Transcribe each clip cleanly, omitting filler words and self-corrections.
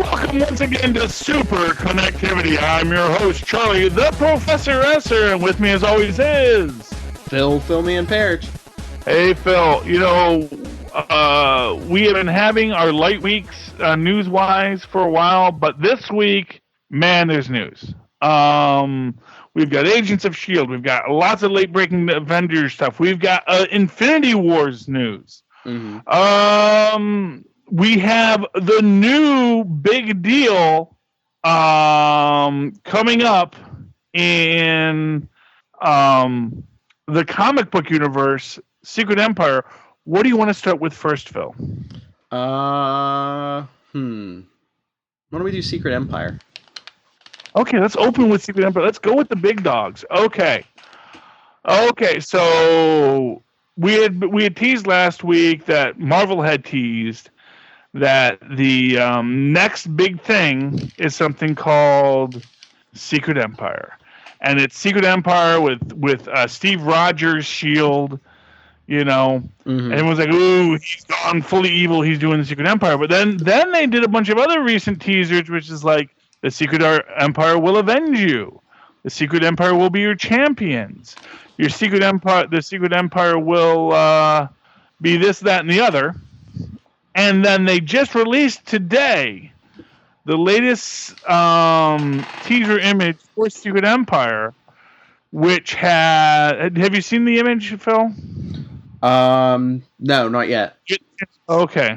Welcome once again to Superconnectivity. I'm your host, Charlie, the Professor Esser, and with me as always is... Phil, me and Parrish. Hey, Phil, we have been having our light weeks news-wise for a while, but this week, man, there's news. We've got Agents of S.H.I.E.L.D., we've got lots of late-breaking Avengers stuff, we've got Infinity Wars news. Mm-hmm. We have the new big deal coming up in the comic book universe, Secret Empire. What do you want to start with first, Phil? Why don't we do Secret Empire? Okay, let's open with Secret Empire. Let's go with the big dogs. Okay, so we had teased last week that Marvel had teased that the next big thing is something called Secret Empire. And it's Secret Empire with Steve Rogers' S.H.I.E.L.D., Mm-hmm. And everyone's like, ooh, he's gone fully evil, he's doing the Secret Empire. But then they did a bunch of other recent teasers, which is like, the Secret Empire will avenge you. The Secret Empire will be your champions. The Secret Empire will be this, that, and the other. And then they just released today the latest teaser image for Secret Empire, which have you seen the image, Phil? No, not yet. Okay.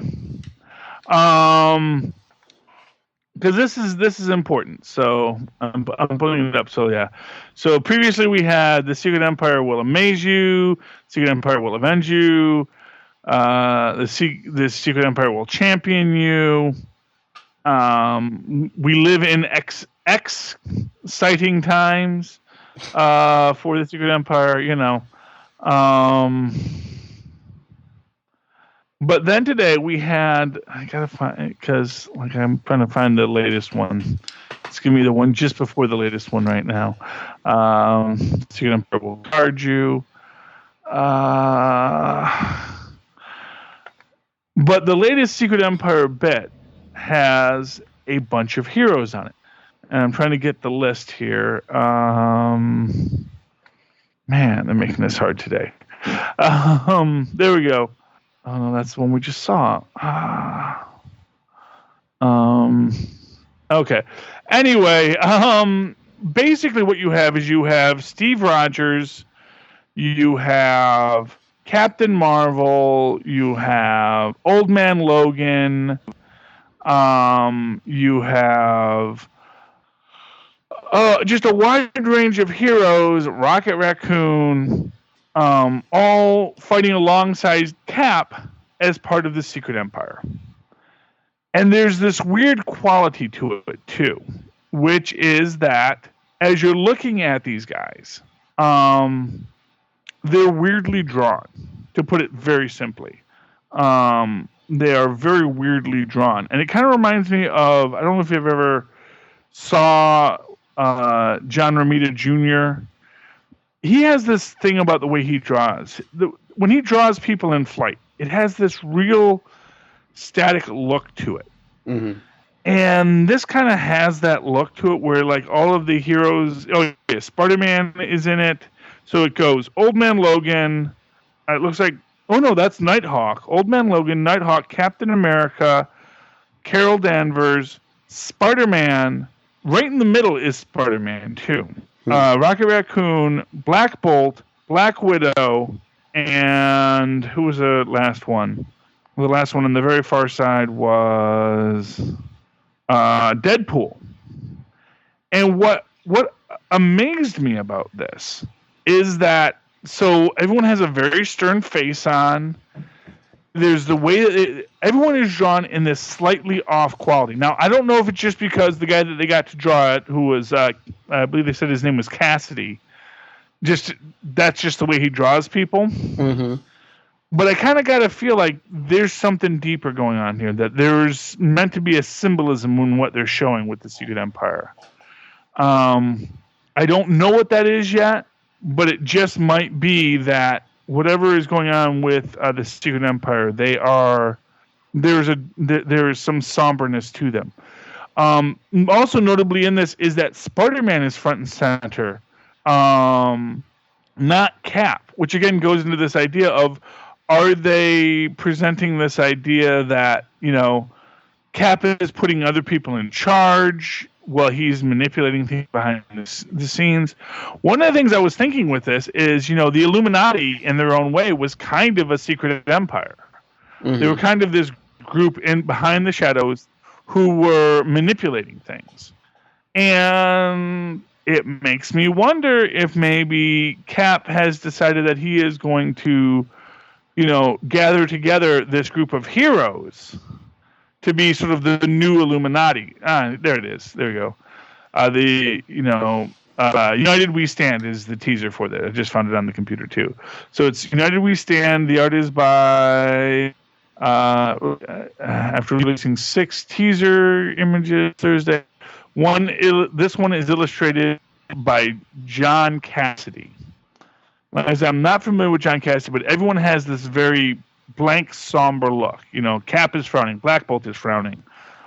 Because this is important, so I'm putting it up. So yeah. So previously we had the Secret Empire will amaze you, Secret Empire will avenge you. The Secret Empire will champion you. We live in exciting times for the Secret Empire, But then today we had, I gotta find it because I'm trying to find the latest one. It's gonna be the one just before the latest one right now. Secret Empire will guard you. But the latest Secret Empire bit has a bunch of heroes on it. And I'm trying to get the list here. Man, they're making this hard today. There we go. Oh, no, that's the one we just saw. Okay. Anyway, basically what you have is you have Steve Rogers, you have Captain Marvel, you have Old Man Logan, you have just a wide range of heroes, Rocket Raccoon, all fighting alongside Cap as part of the Secret Empire. And there's this weird quality to it, too, which is that as you're looking at these guys, they're weirdly drawn, to put it very simply. They are very weirdly drawn. And it kind of reminds me of, I don't know if you've ever saw John Romita Jr., he has this thing about the way he draws. When he draws people in flight, it has this real static look to it. Mm-hmm. And this kind of has that look to it where like all of the heroes, Spider-Man is in it. So it goes Old Man Logan, it looks like, oh no, that's Nighthawk. Old Man Logan, Nighthawk, Captain America, Carol Danvers, Spider-Man. Right in the middle is Spider-Man too. Rocket Raccoon, Black Bolt, Black Widow, and who was the last one? The last one on the very far side was Deadpool. And what amazed me about this is that, so everyone has a very stern face on. There's the way that everyone is drawn in this slightly off quality. Now, I don't know if it's just because the guy that they got to draw it, who was, I believe they said his name was Cassidy, that's just the way he draws people. Mm-hmm. But I kind of got to feel like there's something deeper going on here, that there's meant to be a symbolism in what they're showing with the Secret Empire. I don't know what that is yet, but it just might be that whatever is going on with the Secret Empire, there is some somberness to them. Also notably in this is that Spider-Man is front and center, not Cap, which again goes into this idea of, are they presenting this idea that, Cap is putting other people in charge while he's manipulating things behind the scenes? One of the things I was thinking with this is, the Illuminati in their own way was kind of a secret empire. Mm-hmm. They were kind of this group in behind the shadows who were manipulating things. And it makes me wonder if maybe Cap has decided that he is going to, gather together this group of heroes to be sort of the new Illuminati. There it is. There you go. United We Stand is the teaser for that. I just found it on the computer too. So it's United We Stand. The art is by, after releasing 6 teaser images Thursday, this one is illustrated by John Cassidy. As I'm not familiar with John Cassidy, but everyone has this very blank, somber look. Cap is frowning, Black Bolt is frowning,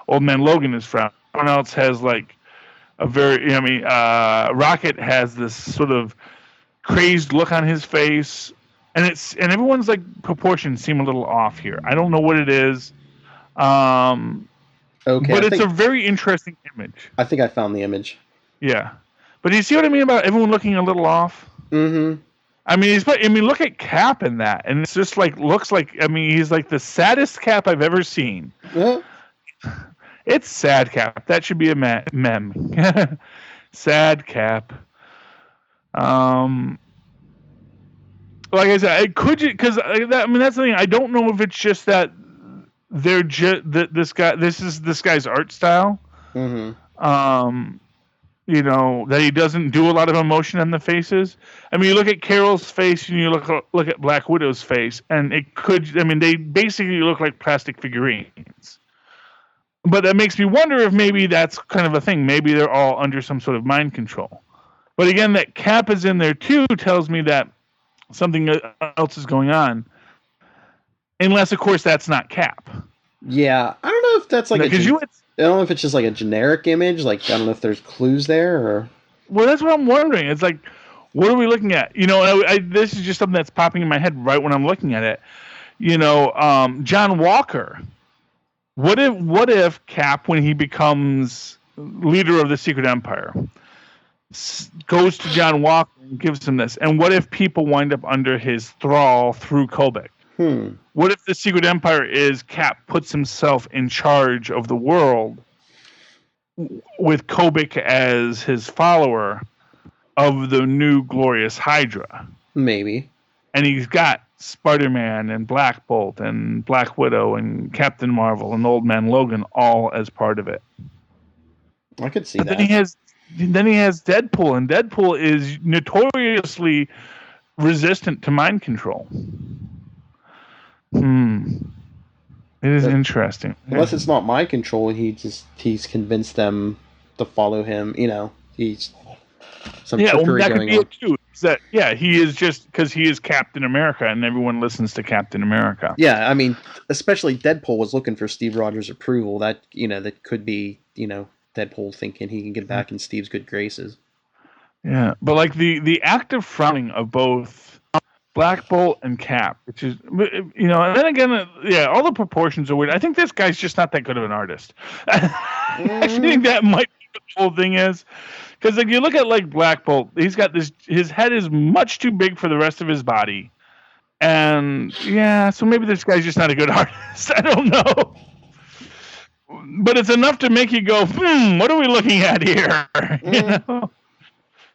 Old Man Logan is frowning. Everyone else has like a very, Rocket has this sort of crazed look on his face, and everyone's like proportions seem a little off here. I don't know what it is. Okay, but it's a very interesting image. I think I found the image. Yeah, but do you see what I mean about everyone looking a little off? Mm-hmm. Look at Cap in that, and it's just like he's like the saddest Cap I've ever seen. It's sad Cap. That should be a mem. Sad Cap. Like I said, it could, because that's the thing. I don't know if it's just that they're this is this guy's art style. Mm-hmm. That he doesn't do a lot of emotion on the faces. You look at Carol's face and you look at Black Widow's face, and it could. They basically look like plastic figurines. But that makes me wonder if maybe that's kind of a thing. Maybe they're all under some sort of mind control. But again, that Cap is in there too tells me that something else is going on. Unless, of course, that's not Cap. Yeah, I don't know if that's like I don't know if it's just like a generic image. Like, I don't know if there's clues there or. Well, that's what I'm wondering. It's like, what are we looking at? This is just something that's popping in my head right when I'm looking at it. John Walker. What if Cap, when he becomes leader of the Secret Empire, goes to John Walker and gives him this? And what if people wind up under his thrall through Kobik? What if the Secret Empire is Cap puts himself in charge of the world with Kobik as his follower of the new glorious Hydra? Maybe. And he's got Spider-Man and Black Bolt and Black Widow and Captain Marvel and Old Man Logan all as part of it. I could see that. Then he has Deadpool, and Deadpool is notoriously resistant to mind control. It is interesting. Unless it's not mind control, he's convinced them to follow him. He's some trickery that going could be on. it too. He is just because he is Captain America, and everyone listens to Captain America. Yeah, especially Deadpool was looking for Steve Rogers' approval. That that could be Deadpool thinking he can get back in Steve's good graces. Yeah, but like the active frowning of both Black Bolt and Cap, which is, and then again, all the proportions are weird. I think this guy's just not that good of an artist. I think that might be what the whole thing is. Because if you look at like Black Bolt, he's got his head is much too big for the rest of his body. And so maybe this guy's just not a good artist. I don't know. But it's enough to make you go, what are we looking at here?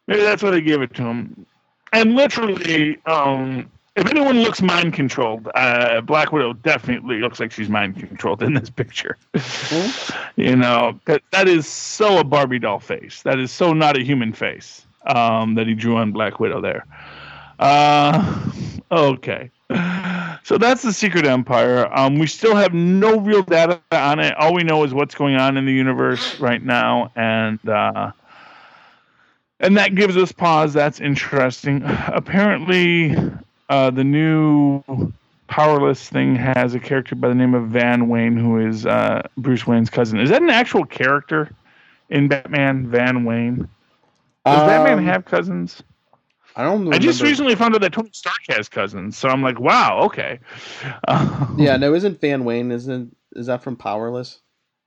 Maybe that's what I give it to him. And literally, if anyone looks mind controlled, Black Widow definitely looks like she's mind controlled in this picture. That is so a Barbie doll face. That is so not a human face that he drew on Black Widow there. Okay. So that's the Secret Empire. We still have no real data on it. All we know is what's going on in the universe right now, and that gives us pause. That's interesting. Apparently, the new Powerless thing has a character by the name of Van Wayne, who is Bruce Wayne's cousin. Is that an actual character in Batman, Van Wayne? Does Batman have cousins? I don't know. I just recently found out that Tony Stark has cousins, so I'm like, wow, okay. Yeah, no, isn't Van Wayne? Is that from Powerless?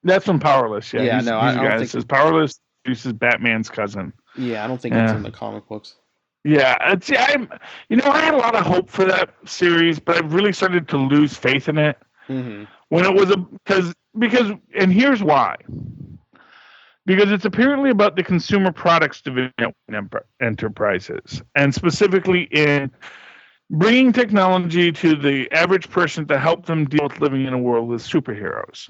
That's from Powerless. Yeah, yeah. I don't think it's Powerless. This is Batman's cousin. Yeah, I don't think it's in the comic books. Yeah, I had a lot of hope for that series, but I really started to lose faith in it when it was because and here's why. Because it's apparently about the consumer products division at enterprises, and specifically in bringing technology to the average person to help them deal with living in a world with superheroes.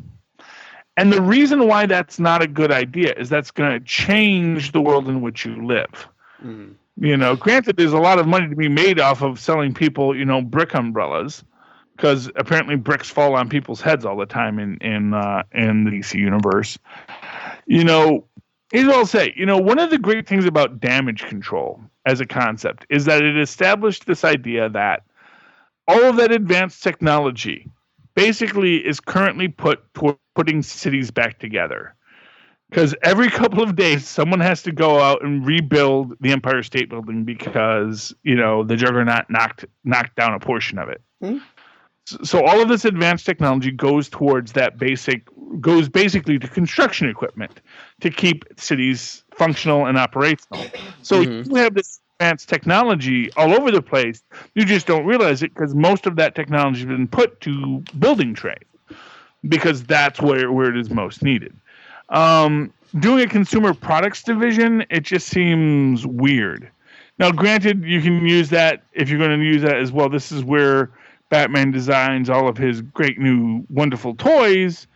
And the reason why that's not a good idea is that's going to change the world in which you live. Granted, there's a lot of money to be made off of selling people, brick umbrellas, because apparently bricks fall on people's heads all the time in the DC universe. Here's what I'll say. One of the great things about damage control as a concept is that it established this idea that all of that advanced technology basically is currently putting cities back together. Because every couple of days, someone has to go out and rebuild the Empire State Building because, the Juggernaut knocked down a portion of it. So all of this advanced technology goes towards basically to construction equipment to keep cities functional and operational. So you have this advanced technology all over the place. You just don't realize it because most of that technology has been put to building trade because that's where it is most needed. Doing a consumer products division, it just seems weird. Now, granted, you can use that if you're going to use that as well. This is where Batman designs all of his great new wonderful toys.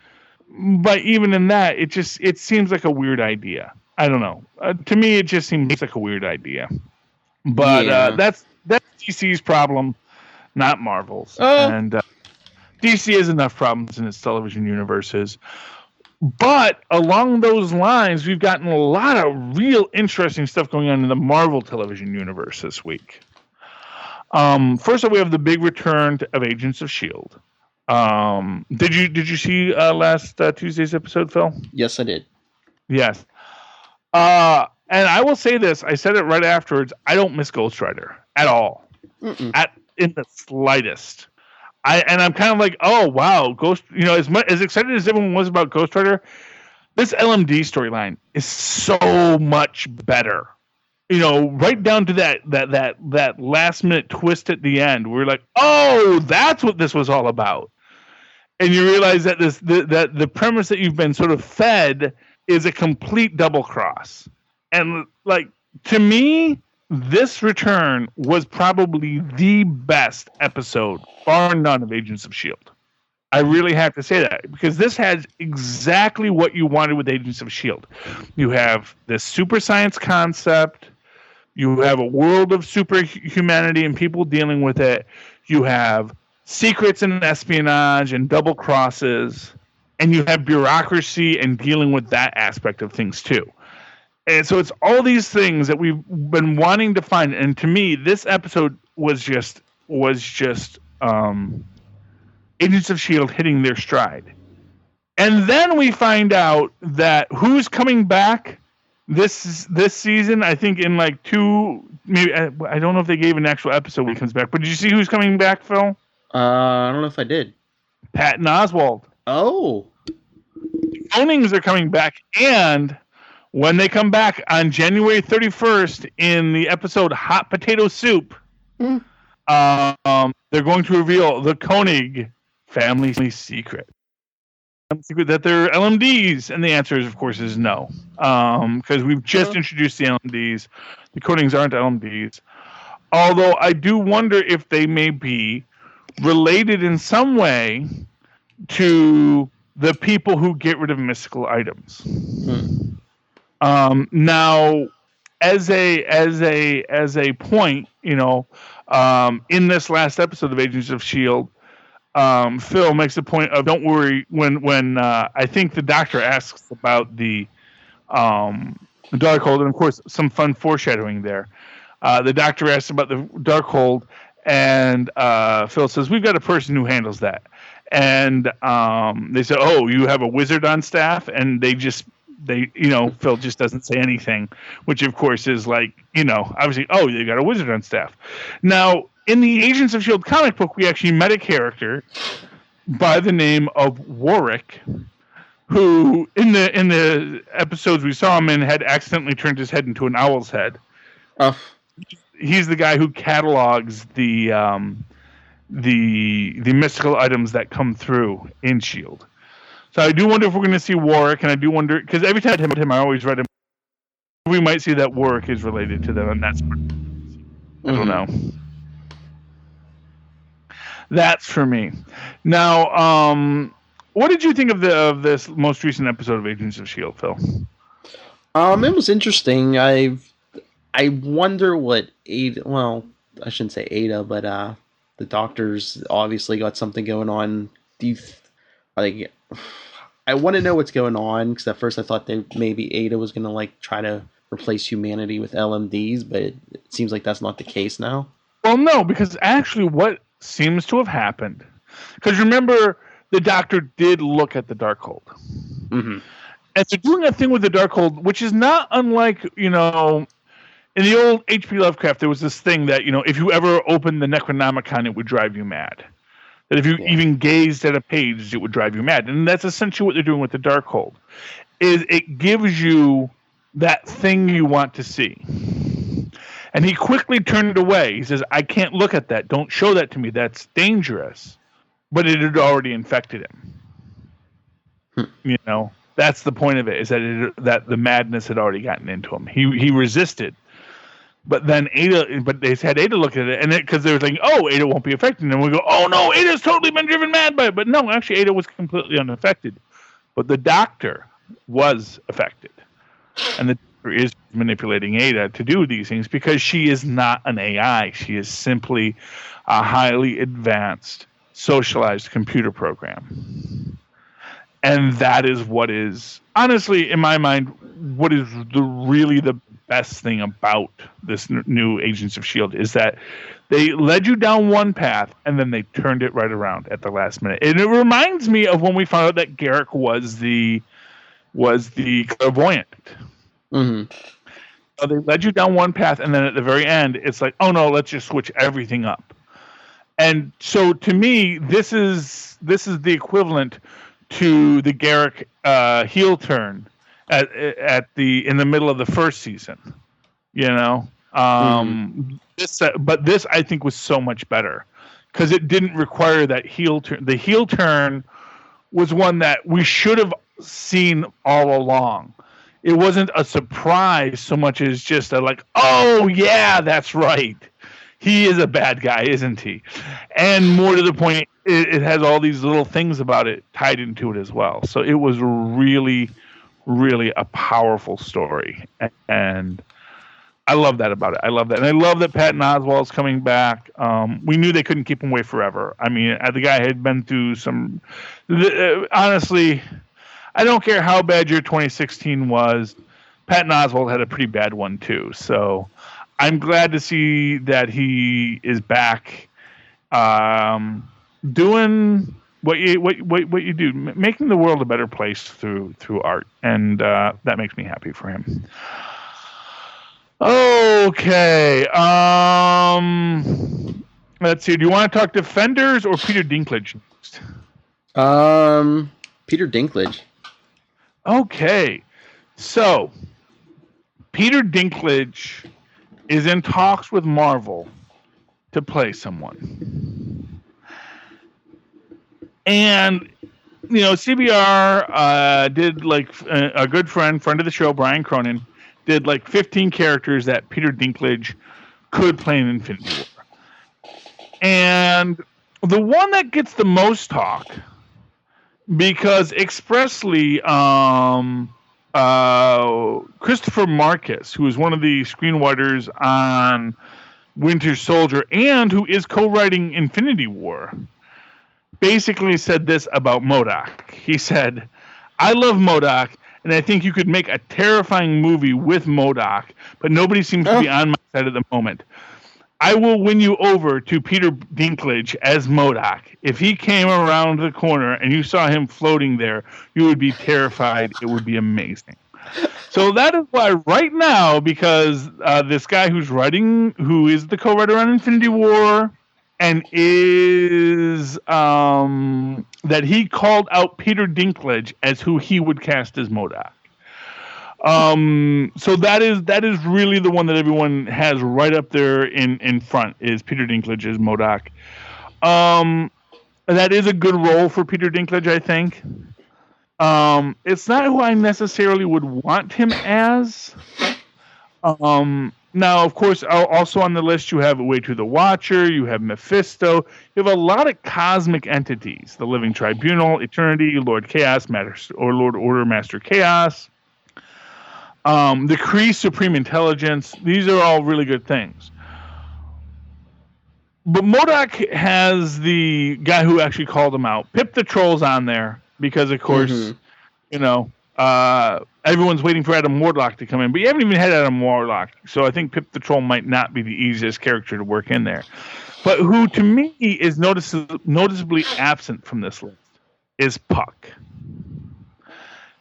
But even in that, it seems like a weird idea. I don't know. To me, it just seems like a weird idea. But that's DC's problem, not Marvel's. And DC has enough problems in its television universes. But along those lines, we've gotten a lot of real interesting stuff going on in the Marvel television universe this week. First up, we have the big return of Agents of S.H.I.E.L.D. Did you see last Tuesday's episode, Phil? Yes, I did. Yes. And I will say this. I said it right afterwards. I don't miss Ghost Rider at all. In the slightest. I'm kind of like, oh wow, as excited as everyone was about Ghost Rider, this LMD storyline is so much better. Right down to that last minute twist at the end, we're like, oh, that's what this was all about, and you realize that the premise that you've been sort of fed is a complete double cross, and like to me. This return was probably the best episode, bar none, of Agents of S.H.I.E.L.D. I really have to say that because this has exactly what you wanted with Agents of S.H.I.E.L.D. You have this super science concept. You have a world of superhumanity and people dealing with it. You have secrets and espionage and double crosses. And you have bureaucracy and dealing with that aspect of things too. And so it's all these things that we've been wanting to find. And to me, this episode was just Agents of S.H.I.E.L.D. hitting their stride. And then we find out that who's coming back this season. I think in like maybe I don't know if they gave an actual episode when he comes back. But did you see who's coming back, Phil? I don't know if I did. Patton Oswalt. Oh. The Ownings are coming back, and when they come back on January 31st in the episode Hot Potato Soup, they're going to reveal the Koenig family secret. That they're LMDs, and the answer is, of course, is no. Because we've just introduced the LMDs. The Koenigs aren't LMDs. Although I do wonder if they may be related in some way to the people who get rid of mystical items. Now, as a point, in this last episode of Agents of S.H.I.E.L.D., Phil makes the point of don't worry when I think the doctor asks about the Darkhold, and of course some fun foreshadowing there. The doctor asks about the Darkhold, And Phil says, we've got a person who handles that. And they said, oh, you have a wizard on staff? And Phil just doesn't say anything, which of course is like, obviously, oh, they got a wizard on staff. Now, in the Agents of S.H.I.E.L.D. comic book, we actually met a character by the name of Warwick, who in the episodes we saw him in had accidentally turned his head into an owl's head. Oh. He's the guy who catalogs the mystical items that come through in S.H.I.E.L.D. So I do wonder if we're going to see Warwick, and I do wonder, because every time I met him, I always read him. We might see that Warwick is related to them, and that's I don't know. That's for me. Now, what did you think of this most recent episode of Agents of S.H.I.E.L.D., Phil? It was interesting. I wonder what Ada. Well, I shouldn't say Ada, but the doctors obviously got something going on. I want to know what's going on, because at first I thought maybe Ada was going to try to replace humanity with LMDs, but it seems like that's not the case now. Well, no, because actually what seems to have happened, because remember, the doctor did look at the Darkhold. Mm-hmm. And they're doing a thing with the Darkhold, which is not unlike, in the old H.P. Lovecraft, there was this thing that, if you ever opened the Necronomicon, it would drive you mad. That if you even gazed at a page, it would drive you mad. And that's essentially what they're doing with the Darkhold. Is it gives you that thing you want to see. And he quickly turned it away. He says, I can't look at that. Don't show that to me. That's dangerous. But it had already infected him. That's the point of it, is that the madness had already gotten into him. He resisted. But then they had Ada look at it, and because they were thinking, oh, Ada won't be affected. And we go, oh no, Ada's totally been driven mad by it. But no, actually, Ada was completely unaffected. But the doctor was affected. And the doctor is manipulating Ada to do these things because she is not an AI. She is simply a highly advanced, socialized computer program. And that is what is, honestly, in my mind, what is really the best thing about this new Agents of S.H.I.E.L.D. is that they led you down one path and then they turned it right around at the last minute. And it reminds me of when we found out that Garrick was the clairvoyant. Mm-hmm. So they led you down one path, and then at the very end, it's like, oh no, let's just switch everything up. And so to me, this is the equivalent to the Garrick heel turn in the middle of the first season, But this I think was so much better because it didn't require that heel turn. The heel turn was one that we should have seen all along. It wasn't a surprise so much as just oh yeah, that's right. He is a bad guy, isn't he? And more to the point, it has all these little things about it tied into it as well. So it was really, really a powerful story. And I love that about it. I love that. And I love that Patton Oswalt's coming back. We knew they couldn't keep him away forever. I mean, the guy had been through some... honestly, I don't care how bad your 2016 was. Patton Oswalt had a pretty bad one, too. So I'm glad to see that he is back doing what you do, making the world a better place through art. And that makes me happy for him. Okay. Let's see. Do you want to talk Defenders or Peter Dinklage next? Peter Dinklage. Okay. So, Peter Dinklage is in talks with Marvel to play someone. And, CBR did a good friend of the show, Brian Cronin, did 15 characters that Peter Dinklage could play in Infinity War. And the one that gets the most talk, because expressly Christopher Marcus, who is one of the screenwriters on Winter Soldier and who is co-writing Infinity War, basically said this about MODOK. He said, I love MODOK, and I think you could make a terrifying movie with MODOK, but nobody seems to be on my side at the moment. I will win you over to Peter Dinklage as MODOK. If he came around the corner and you saw him floating there, you would be terrified. It would be amazing. So that is why right now, because this guy who is the co-writer on Infinity War, and is that he called out Peter Dinklage as who he would cast as MODOK. So that is really the one that everyone has right up there in front, is Peter Dinklage as MODOK. That is a good role for Peter Dinklage, I think. It's not who I necessarily would want him as. Now, of course, also on the list you have Way to the Watcher, you have Mephisto, you have a lot of cosmic entities: the Living Tribunal, Eternity, Lord Chaos, Lord Order, Master Chaos. The Kree, Supreme Intelligence. These are all really good things. But MODOK has the guy who actually called him out. Pip the Troll's on there because, of course, everyone's waiting for Adam Warlock to come in. But you haven't even had Adam Warlock. So I think Pip the Troll might not be the easiest character to work in there. But who, to me, is noticeably absent from this list is Puck.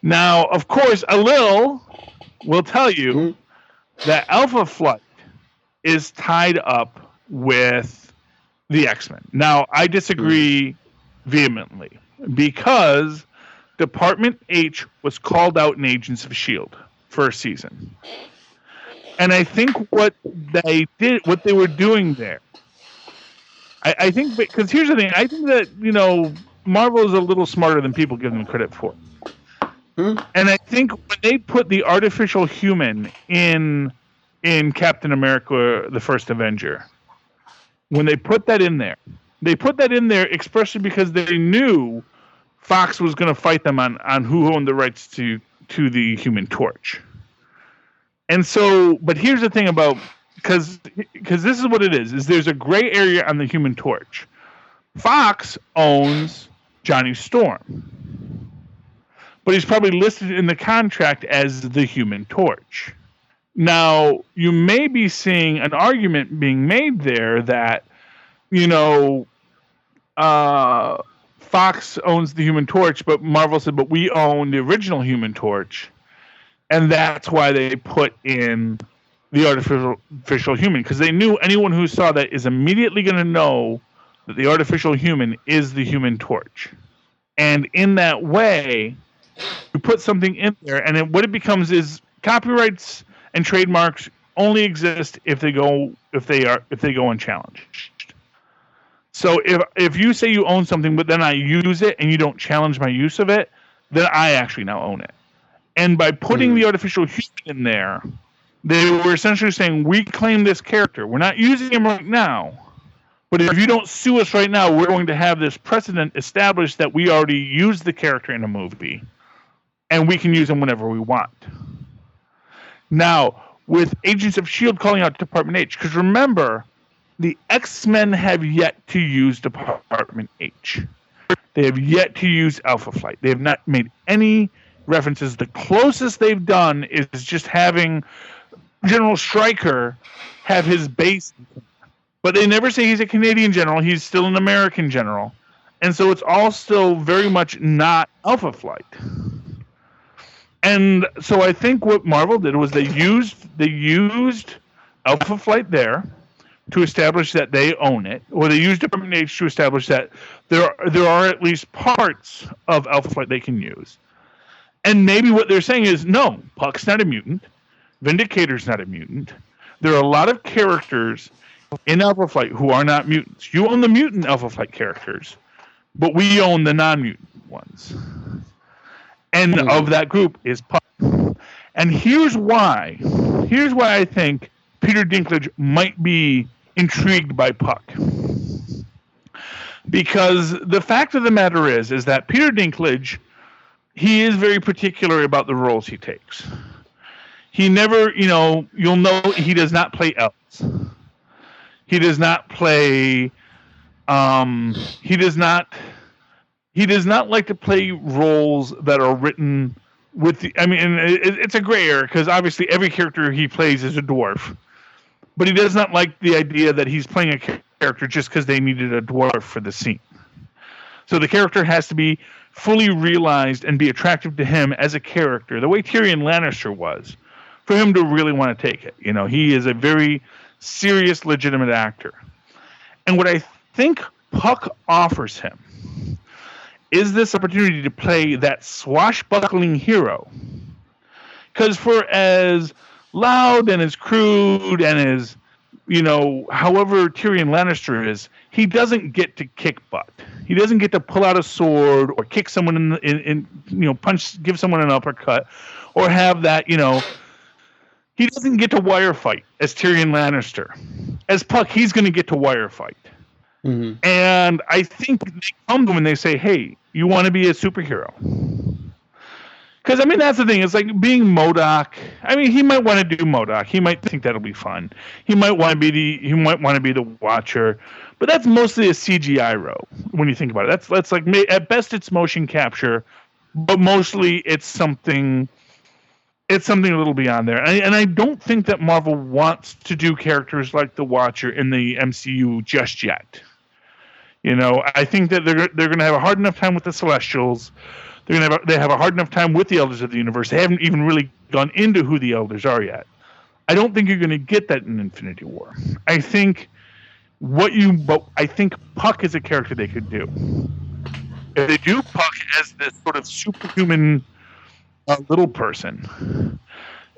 Now, of course, Alil will tell you that Alpha Flight is tied up with the X-Men. Now, I disagree vehemently because Department H was called out in Agents of S.H.I.E.L.D. for a season. And I think what they were doing there, I think, because here's the thing, I think that, Marvel is a little smarter than people give them credit for. And I think when they put the artificial human in Captain America, the First Avenger, when they put that in there expressly because they knew Fox was going to fight them on who owned the rights to the Human Torch. And so, but here's the thing about, because this is what it is there's a gray area on the Human Torch. Fox owns Johnny Storm, but he's probably listed in the contract as the Human Torch. Now, you may be seeing an argument being made there that, Fox owns the Human Torch, but Marvel said, but we own the original Human Torch. And that's why they put in the artificial human, because they knew anyone who saw that is immediately going to know that the artificial human is the Human Torch. And in that way, you put something in there, and what it becomes is copyrights and trademarks only exist if they go unchallenged. So if you say you own something, but then I use it and you don't challenge my use of it, then I actually now own it. And by putting the artificial human in there, they were essentially saying, we claim this character. We're not using him right now, but if you don't sue us right now, we're going to have this precedent established that we already used the character in a movie, and we can use him whenever we want. Now, with Agents of S.H.I.E.L.D. calling out Department H, because remember, the X-Men have yet to use Department H. They have yet to use Alpha Flight. They have not made any references. The closest they've done is just having General Stryker have his base. But they never say he's a Canadian general. He's still an American general. And so it's all still very much not Alpha Flight. And so I think what Marvel did was they used Alpha Flight there to establish that they own it, or they used Department H to establish that there are at least parts of Alpha Flight they can use. And maybe what they're saying is, no, Puck's not a mutant, Vindicator's not a mutant. There are a lot of characters in Alpha Flight who are not mutants. You own the mutant Alpha Flight characters, but we own the non-mutant ones. And of that group is Puck. And here's why I think Peter Dinklage might be intrigued by Puck. Because the fact of the matter is that Peter Dinklage, he is very particular about the roles he takes. He never, you'll know he does not play elves. He does not play, he does not like to play roles that are written with it's a gray area because obviously every character he plays is a dwarf. but he does not like the idea that he's playing a character just because they needed a dwarf for the scene. So the character has to be fully realized and be attractive to him as a character, the way Tyrion Lannister was, for him to really want to take it. You know, he is a very serious, legitimate actor. And what I think Puck offers him is this opportunity to play that swashbuckling hero. Because for as loud and as crude and as, you know, however Tyrion Lannister is, he doesn't get to kick butt. He doesn't get to pull out a sword or kick someone in you know, punch, give someone an uppercut, or have that, you know, he doesn't get to wire fight as Tyrion Lannister. As Puck, he's going to get to wire fight. Mm-hmm. And I think they come to him and they say, hey, you want to be a superhero? Because, I mean, that's the thing. It's like being MODOK. I mean, he might want to do MODOK. He might think that'll be fun. He might want to be the Watcher. But that's mostly a CGI role when you think about it. That's like, at best it's motion capture, but mostly it's something a little beyond there. And I don't think that Marvel wants to do characters like the Watcher in the MCU just yet. You know, I think that they're going to have a hard enough time with the Celestials. They have a hard enough time with the Elders of the Universe. They haven't even really gone into who the Elders are yet. I don't think you're going to get that in Infinity War. I think Puck is a character they could do. If they do Puck as this sort of superhuman little person,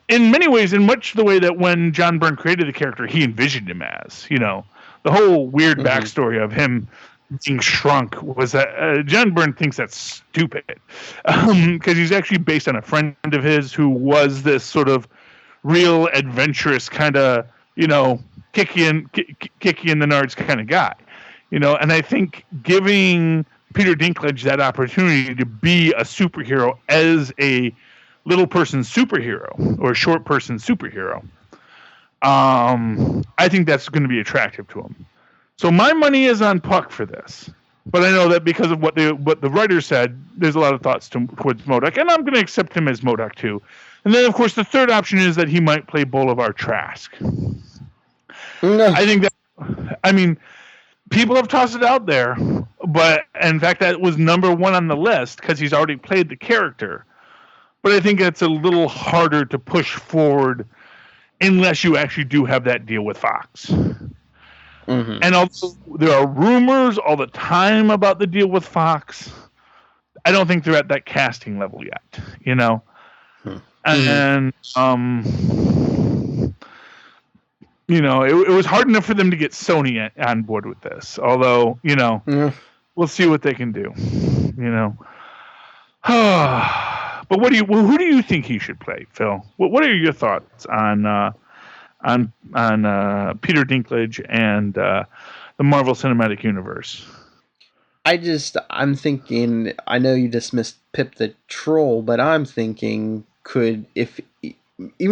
in many ways, in much the way that when John Byrne created the character, he envisioned him as, you know, the whole weird backstory of him being shrunk was that John Byrne thinks that's stupid because he's actually based on a friend of his who was this sort of real adventurous kind of, you know, kicky in the nards kind of guy, you know. And I think giving Peter Dinklage that opportunity to be a superhero as a little person superhero or a short person superhero, I think that's going to be attractive to him. So my money is on Puck for this, but I know that because of what the writer said, there's a lot of thoughts towards MODOK, and I'm going to accept him as MODOK too. And then, of course, the third option is that he might play Bolivar Trask. No. I think that, I mean, people have tossed it out there, but in fact, that was number one on the list because he's already played the character. But I think it's a little harder to push forward unless you actually do have that deal with Fox. Mm-hmm. And also, there are rumors all the time about the deal with Fox. I don't think they're at that casting level yet, you know? Mm-hmm. And, you know, it was hard enough for them to get Sony on board with this. Although, you know, we'll see what they can do, you know? But who do you think he should play, Phil? What are your thoughts on Peter Dinklage and the Marvel Cinematic Universe? I'm thinking, I know you dismissed Pip the Troll, but I'm thinking, even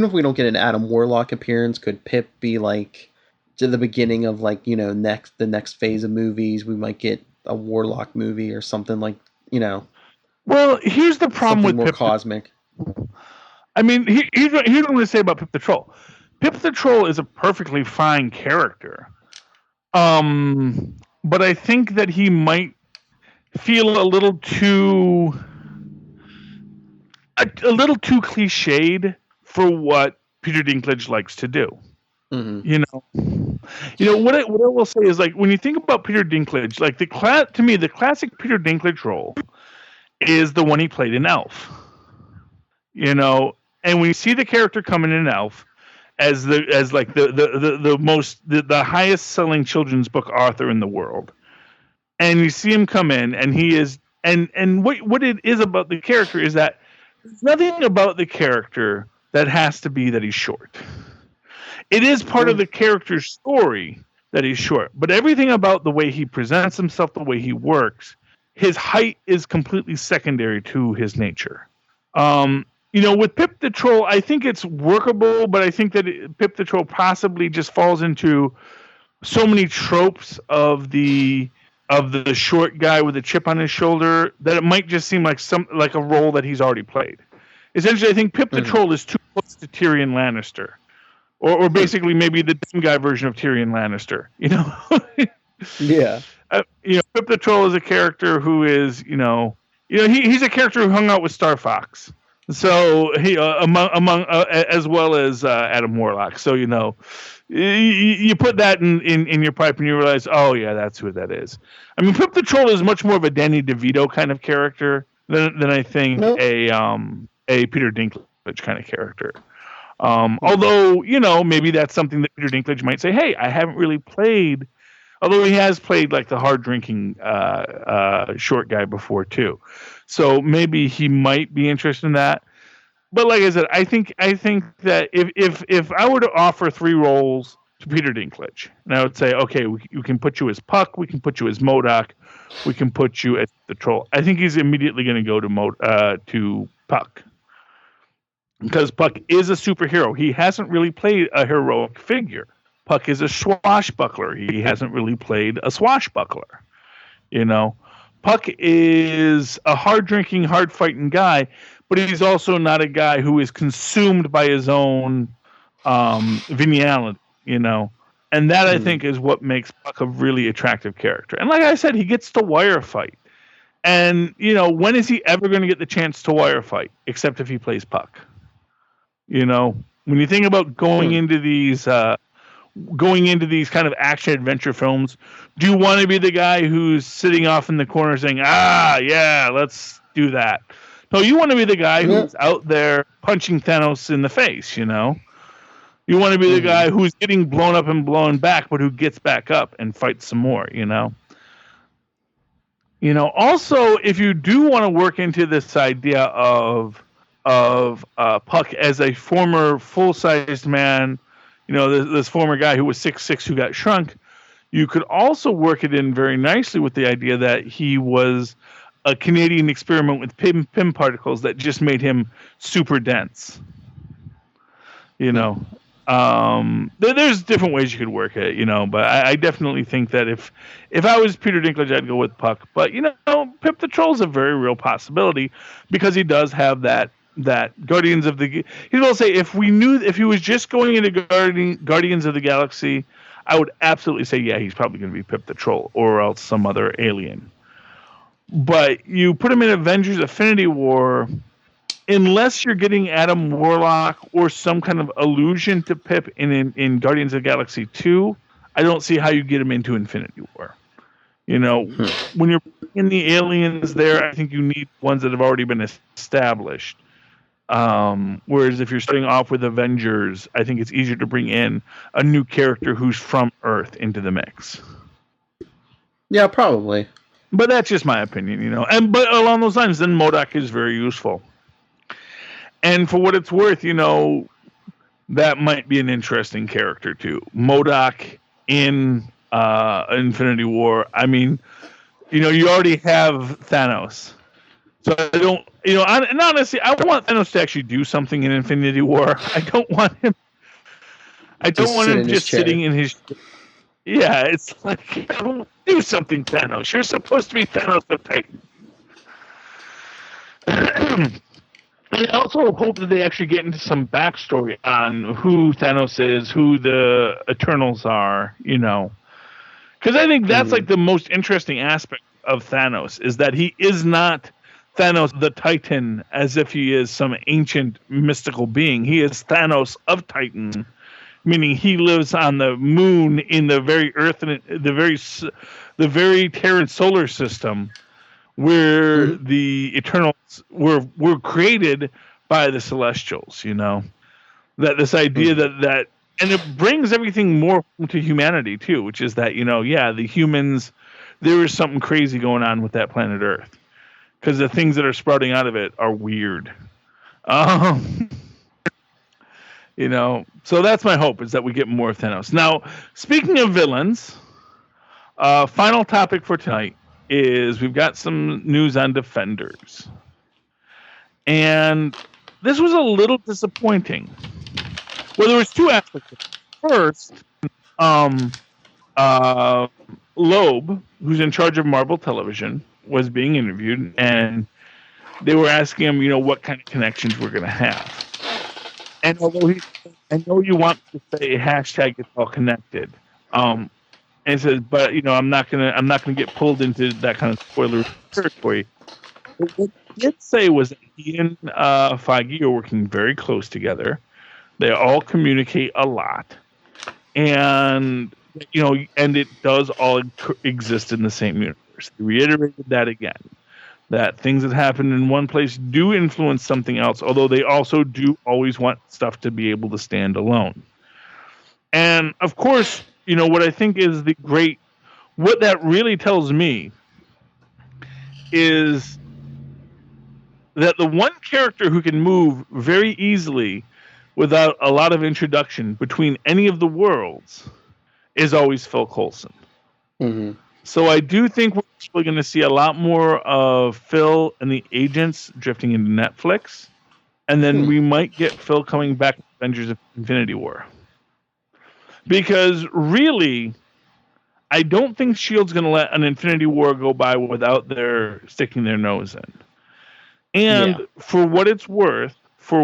if we don't get an Adam Warlock appearance, could Pip be like to the beginning of, like, you know, the next phase of movies? We might get a Warlock movie or something, like, you know. Well, here's the problem with more Pip cosmic. I mean, here's what I'm going to say about Pip the Troll. Pip the Troll is a perfectly fine character. But I think that he might feel a little too cliched for what Peter Dinklage likes to do. Mm-hmm. You know what I will say is, like, when you think about Peter Dinklage, like to me the classic Peter Dinklage role is the one he played in Elf. You know, and when you see the character coming in Elf as the highest selling children's book author in the world, and you see him come in, and he is, and what it is about the character is that there's nothing about the character that has to be that he's short. It is part of the character's story that he's short, but everything about the way he presents himself, the way he works, his height is completely secondary to his nature. You know, with Pip the Troll, I think it's workable, but I think that Pip the Troll possibly just falls into so many tropes of the short guy with a chip on his shoulder that it might just seem like a role that he's already played. Essentially, I think Pip the Troll is too close to Tyrion Lannister, or basically maybe the dumb guy version of Tyrion Lannister. Yeah. Pip the Troll is a character who is, he's a character who hung out with Star Fox. So he among as well as Adam Warlock. So you put that in your pipe and you realize, oh yeah, that's who that is. I mean, Pip the Troll is much more of a Danny DeVito kind of character than I think a Peter Dinklage kind of character. Although maybe that's something that Peter Dinklage might say, hey, I haven't really played. Although he has played like the hard drinking short guy before too, so maybe he might be interested in that. But like I said, I think that if I were to offer 3 roles to Peter Dinklage, and I would say, okay, we can put you as Puck, we can put you as MODOK, we can put you as the Troll. I think he's immediately going to go to Puck, because Puck is a superhero. He hasn't really played a heroic figure. Puck is a swashbuckler. He hasn't really played a swashbuckler. Puck is a hard-drinking, hard-fighting guy, but he's also not a guy who is consumed by his own venality, And that, I think, is what makes Puck a really attractive character. And like I said, he gets to wire fight. And, when is he ever going to get the chance to wire fight, except if he plays Puck? When you think about going into these kind of action adventure films, do you want to be the guy who's sitting off in the corner saying, yeah, let's do that? No, you want to be the guy who's out there punching Thanos in the face, You want to be the guy who's getting blown up and blown back, but who gets back up and fights some more, Also, if you do want to work into this idea of Puck as a former full-sized man, this former guy who was 6'6", who got shrunk, you could also work it in very nicely with the idea that he was a Canadian experiment with PIM particles that just made him super dense. There's different ways you could work it, but I definitely think that if I was Peter Dinklage, I'd go with Puck. But, Pip the Troll is a very real possibility because he does have that Guardians of the... He will say, if he was just going into Guardians of the Galaxy, I would absolutely say, yeah, he's probably going to be Pip the Troll or else some other alien. But you put him in Avengers Infinity War, unless you're getting Adam Warlock or some kind of allusion to Pip in Guardians of the Galaxy 2, I don't see how you get him into Infinity War. When you're in the aliens there, I think you need ones that have already been established. Whereas if you're starting off with Avengers, I think it's easier to bring in a new character who's from Earth into the mix. Yeah, probably. But that's just my opinion, but along those lines, then MODOK is very useful. And for what it's worth, that might be an interesting character too. MODOK in Infinity War. I mean, you already have Thanos. So I don't, and honestly, I want Thanos to actually do something in Infinity War. I don't want him just sitting in his... Yeah, it's like, do something, Thanos. You're supposed to be Thanos the Titan. I also hope that they actually get into some backstory on who Thanos is, who the Eternals are, Because I think that's like the most interesting aspect of Thanos, is that he is not Thanos the Titan as if he is some ancient mystical being. He is Thanos of Titan, meaning he lives on the moon in the very Earth and the very Terran solar system, where the Eternals were created by the Celestials. That this idea that and it brings everything more to humanity too, which is that the humans, there is something crazy going on with that planet Earth, because the things that are sprouting out of it are weird. So that's my hope, is that we get more of Thanos. Now, speaking of villains, final topic for tonight is we've got some news on Defenders. And this was a little disappointing. Well, there was 2 aspects of it. First, Loeb, who's in charge of Marvel Television, was being interviewed, and they were asking him, what kind of connections we're going to have. And although he said I know you want to say hashtag it's all connected. And it says, but I'm not gonna get pulled into that kind of spoiler territory. But what he did say was that he and Feige are working very close together. They all communicate a lot, and and it does all exist in the same universe. He reiterated that again, that things that happen in one place do influence something else, although they also do always want stuff to be able to stand alone. And of course, what I think is what that really tells me is that the one character who can move very easily without a lot of introduction between any of the worlds is always Phil Coulson. Mm-hmm. So I do think we're going to see a lot more of Phil and the agents drifting into Netflix. And then we might get Phil coming back to Avengers of Infinity War. Because really, I don't think S.H.I.E.L.D.'s going to let an Infinity War go by without their sticking their nose in. And for what it's worth, Sif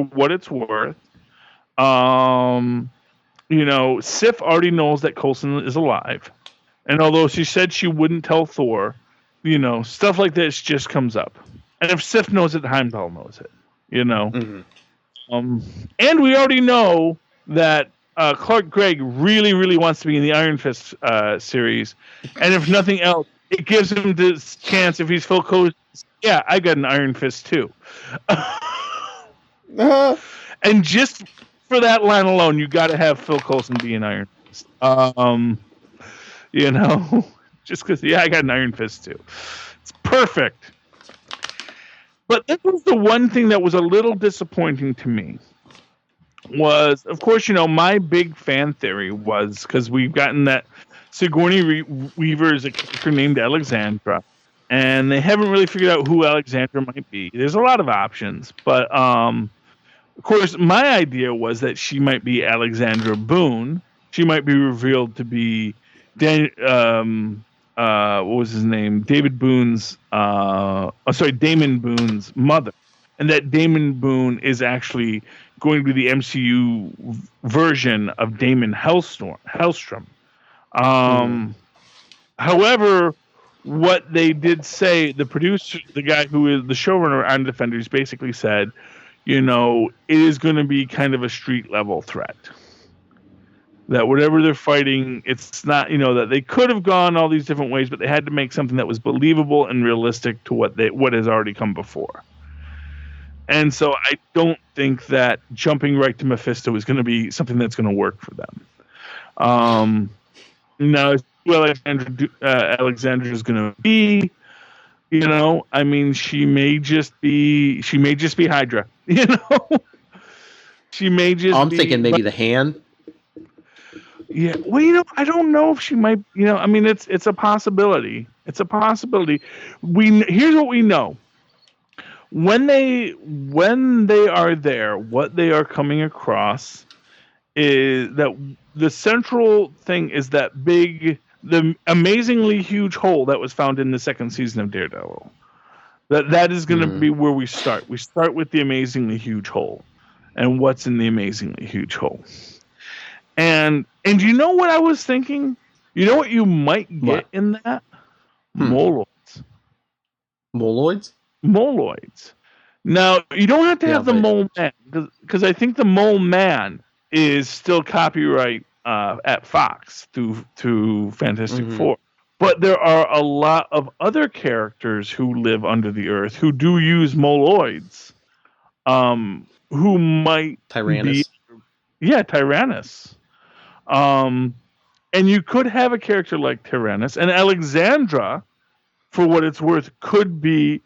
already knows that Coulson is alive. And although she said she wouldn't tell Thor, stuff like this just comes up. And if Sif knows it, Heimdall knows it, Mm-hmm. And we already know that Clark Gregg really, really wants to be in the Iron Fist series. And if nothing else, it gives him this chance if he's Phil Coulson. Yeah, I got an Iron Fist too. And just for that line alone, you got to have Phil Coulson be an Iron Fist. Just because, I got an Iron Fist too. It's perfect. But this was the one thing that was a little disappointing to me. Was, of course, my big fan theory was because we've gotten that Sigourney Weaver is a character named Alexandra. And they haven't really figured out who Alexandra might be. There's a lot of options. But, of course, my idea was that she might be Alexandra Boone. She might be revealed to be, what was his name? Damon Boone's mother. And that Damon Boone is actually going to be the MCU version of Damon Hellstrom. However, what they did say, the producer, the guy who is the showrunner on Defenders, basically said, it is going to be kind of a street level threat. That whatever they're fighting, it's not, that they could have gone all these different ways, but they had to make something that was believable and realistic to what has already come before. And so I don't think that jumping right to Mephisto is going to be something that's going to work for them. Now, Alexandra is going to be, she may just be Hydra, she may just I'm thinking maybe the Hand. Yeah, well, I don't know if she might, it's a possibility. It's a possibility. Here's what we know. When they are there, what they are coming across is that the central thing is the amazingly huge hole that was found in the second season of Daredevil. That is going to be where we start. We start with the amazingly huge hole, and what's in the amazingly huge hole. And you know what I was thinking? You know what you might get in that? Moloids. Moloids? Moloids. Now, you don't have to have the Mole Man, because I think the Mole Man is still copyright at Fox through Fantastic Four. But there are a lot of other characters who live under the earth who do use Moloids, who might Tyrannus. Tyrannus. And you could have a character like Tyrannus, and Alexandra, for what it's worth, could be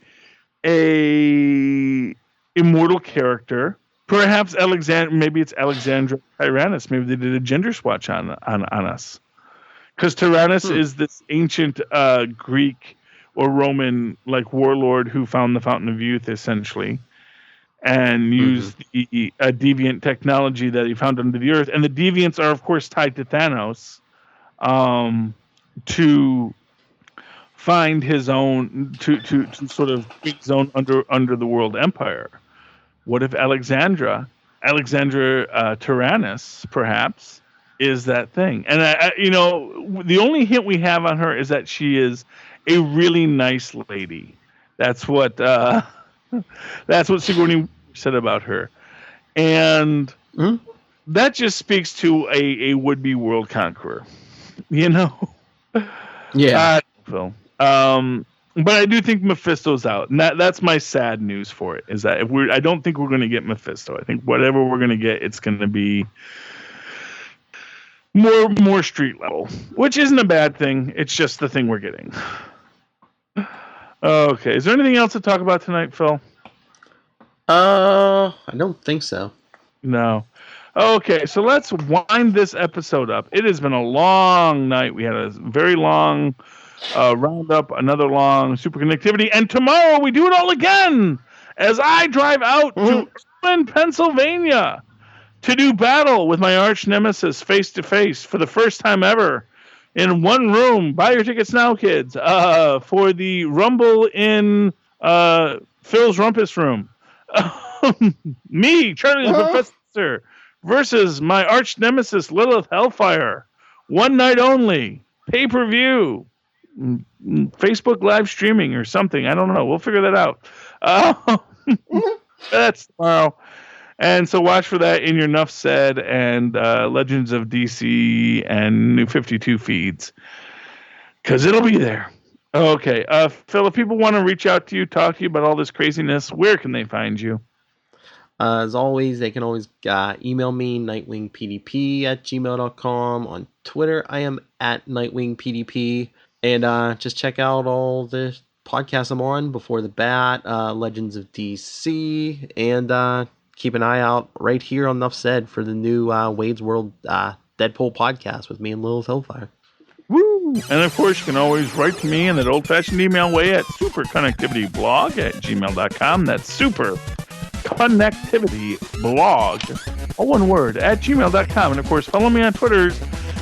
a immortal character. Perhaps maybe it's Alexandra Tyrannus. Maybe they did a gender swatch on us. Because Tyrannus is this ancient Greek or Roman warlord who found the Fountain of Youth, essentially, and used the deviant technology that he found under the earth. And the deviants are, of course, tied to Thanos to find his own, to sort of create his own under the world empire. What if Alexandra Alexandra Tyrannus, perhaps, is that thing. And the only hint we have on her is that she is a really nice lady. That's what Sigourney said about her, and that just speaks to a would-be world conqueror. Yeah. Phil. But I do think Mephisto's out, and that's my sad news for it. Is that I don't think we're going to get Mephisto. I think whatever we're going to get, it's going to be more street level, which isn't a bad thing. It's just the thing we're getting. Okay, is there anything else to talk about tonight, Phil? I don't think so. No. Okay, so let's wind this episode up. It has been a long night. We had a very long roundup, another long Superconnectivity, and tomorrow we do it all again as I drive out to Berlin, Pennsylvania to do battle with my arch nemesis face to face for the first time ever in one room. Buy your tickets now, kids, for the Rumble in Phil's Rumpus Room. Me, Charlie the Professor, versus my arch nemesis Lilith Hellfire. One night only. Pay-per-view. Facebook live streaming or something. I don't know. We'll figure that out. That's tomorrow. And so watch for that in your Nuff Said and Legends of DC and New 52 feeds. Because it'll be there. Okay. Phil, if people want to reach out to you, talk to you about all this craziness, where can they find you? As always, they can always email me, nightwingpdp@gmail.com. On Twitter, I am at nightwingpdp. And just check out all the podcasts I'm on: Before the Bat, Legends of DC, and keep an eye out right here on Nuff Said for the new Wade's World Deadpool podcast with me and Lilith Hellfire. Woo! And of course, you can always write to me in that old-fashioned email way at superconnectivityblog@gmail.com. That's superconnectivityblog, all one word, @gmail.com. And of course, follow me on Twitter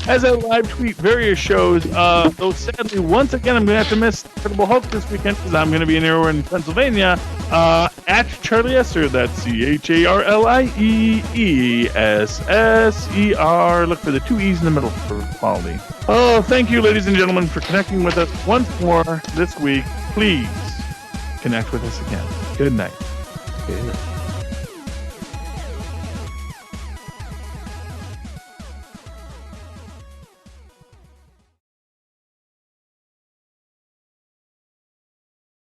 as I live tweet various shows. Though sadly, once again, I'm going to have to miss Incredible Hulk this weekend because I'm going to be in Pennsylvania. At Charlie Esser, that's CharlieEesser. Look for the two E's in the middle for quality. Oh, thank you, ladies and gentlemen, for connecting with us once more this week. Please connect with us again. Good night. Good night.